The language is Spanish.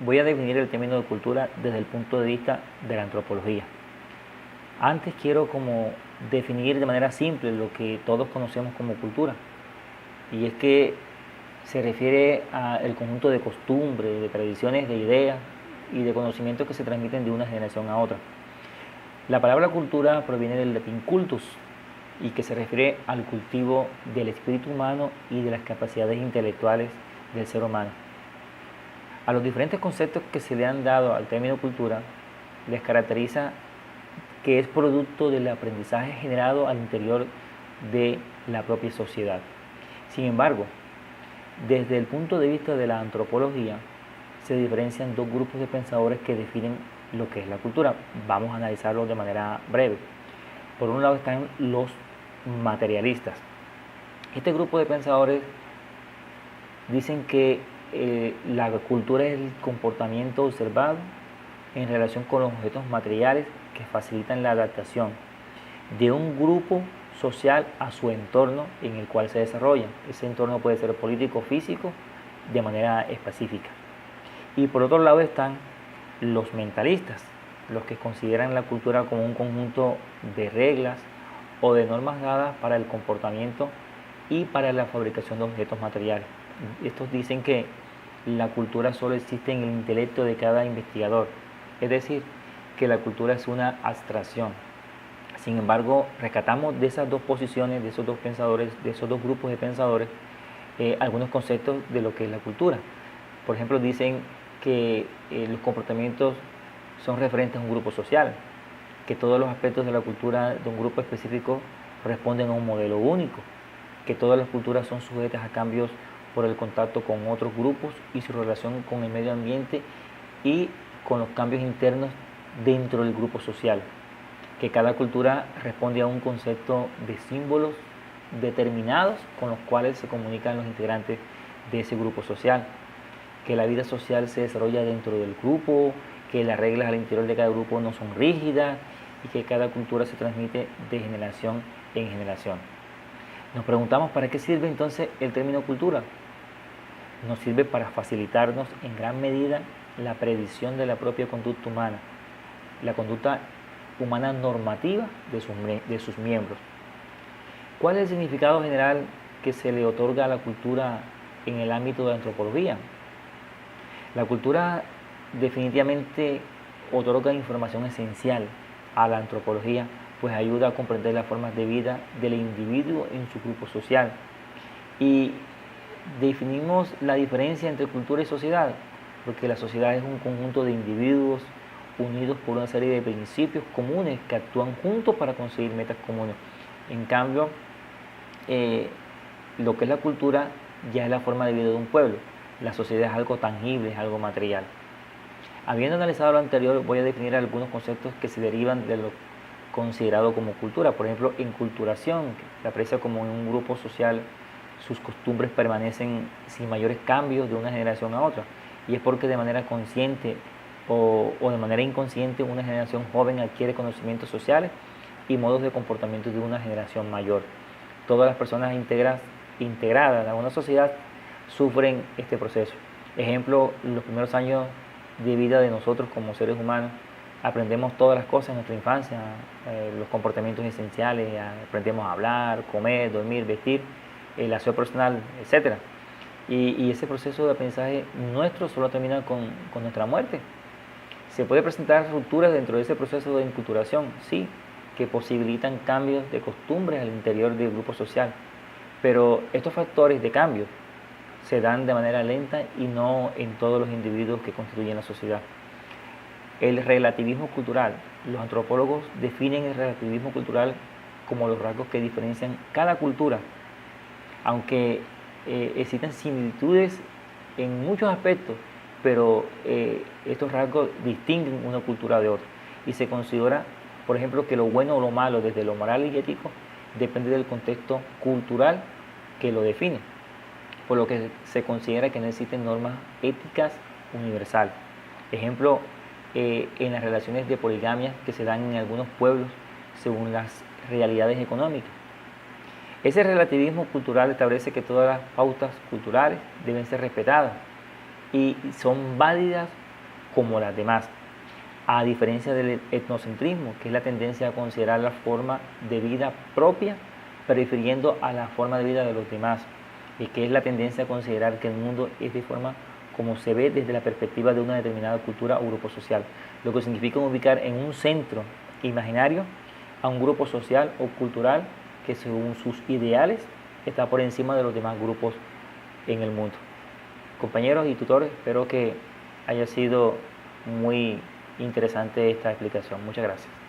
voy a definir el término de cultura desde el punto de vista de la antropología. Antes quiero como definir de manera simple lo que todos conocemos como cultura. Y es que se refiere al conjunto de costumbres, de tradiciones, de ideas y de conocimientos que se transmiten de una generación a otra. La palabra cultura proviene del latín cultus y que se refiere al cultivo del espíritu humano y de las capacidades intelectuales del ser humano. A los diferentes conceptos que se le han dado al término cultura les caracteriza que es producto del aprendizaje generado al interior de la propia sociedad. Sin embargo, desde el punto de vista de la antropología, se diferencian dos grupos de pensadores que definen lo que es la cultura. Vamos a analizarlo de manera breve. Por un lado están los materialistas. Este grupo de pensadores dicen que la cultura es el comportamiento observado en relación con los objetos materiales que facilitan la adaptación de un grupo social a su entorno en el cual se desarrolla. Ese entorno puede ser político o físico de manera específica. Y por otro lado están los mentalistas, los que consideran la cultura como un conjunto de reglas o de normas dadas para el comportamiento y para la fabricación de objetos materiales. Estos dicen que la cultura solo existe en el intelecto de cada investigador, es decir, que la cultura es una abstracción. Sin embargo, rescatamos de esas dos posiciones, de esos dos pensadores, de esos dos grupos de pensadores, algunos conceptos de lo que es la cultura. Por ejemplo, dicen que los comportamientos son referentes a un grupo social, que todos los aspectos de la cultura de un grupo específico responden a un modelo único, que todas las culturas son sujetas a cambios por el contacto con otros grupos y su relación con el medio ambiente y con los cambios internos dentro del grupo social, que cada cultura responde a un concepto de símbolos determinados con los cuales se comunican los integrantes de ese grupo social, que la vida social se desarrolla dentro del grupo, que las reglas al interior de cada grupo no son rígidas y que cada cultura se transmite de generación en generación. Nos preguntamos para qué sirve entonces el término cultura. Nos sirve para facilitarnos en gran medida la predicción de la propia conducta humana, la conducta humana normativa de sus miembros. ¿Cuál es el significado general que se le otorga a la cultura en el ámbito de la antropología? La cultura definitivamente otorga información esencial a la antropología, pues ayuda a comprender las formas de vida del individuo en su grupo social. Y definimos la diferencia entre cultura y sociedad, porque la sociedad es un conjunto de individuos unidos por una serie de principios comunes que actúan juntos para conseguir metas comunes. En cambio, lo que es la cultura ya es la forma de vida de un pueblo. La sociedad es algo tangible, es algo material. Habiendo analizado lo anterior, voy a definir algunos conceptos que se derivan de lo considerado como cultura. Por ejemplo, enculturación, que se aprecia como en un grupo social sus costumbres permanecen sin mayores cambios de una generación a otra. Y es porque de manera consciente o de manera inconsciente una generación joven adquiere conocimientos sociales y modos de comportamiento de una generación mayor. Todas las personas integradas a una sociedad sufren este proceso. Ejemplo, los primeros años de vida de nosotros como seres humanos, aprendemos todas las cosas en nuestra infancia, los comportamientos esenciales, aprendemos a hablar, comer, dormir, vestir, el aseo personal, etc. Y ese proceso de aprendizaje nuestro solo termina con nuestra muerte. ¿Se puede presentar rupturas dentro de ese proceso de enculturación? Sí, que posibilitan cambios de costumbres al interior del grupo social. Pero estos factores de cambio se dan de manera lenta y no en todos los individuos que constituyen la sociedad. El relativismo cultural. Los antropólogos definen el relativismo cultural como los rasgos que diferencian cada cultura, aunque existen similitudes en muchos aspectos, pero estos rasgos distinguen una cultura de otra. Y se considera, por ejemplo, que lo bueno o lo malo desde lo moral y ético depende del contexto cultural que lo define, por lo que se considera que no existen normas éticas universales. Ejemplo, en las relaciones de poligamia que se dan en algunos pueblos según las realidades económicas. Ese relativismo cultural establece que todas las pautas culturales deben ser respetadas y son válidas como las demás, a diferencia del etnocentrismo, que es la tendencia a considerar la forma de vida propia prefiriendo a la forma de vida de los demás, y que es la tendencia a considerar que el mundo es de forma como se ve desde la perspectiva de una determinada cultura o grupo social, lo que significa ubicar en un centro imaginario a un grupo social o cultural que según sus ideales está por encima de los demás grupos en el mundo. Compañeros y tutores, espero que haya sido muy interesante esta explicación. Muchas gracias.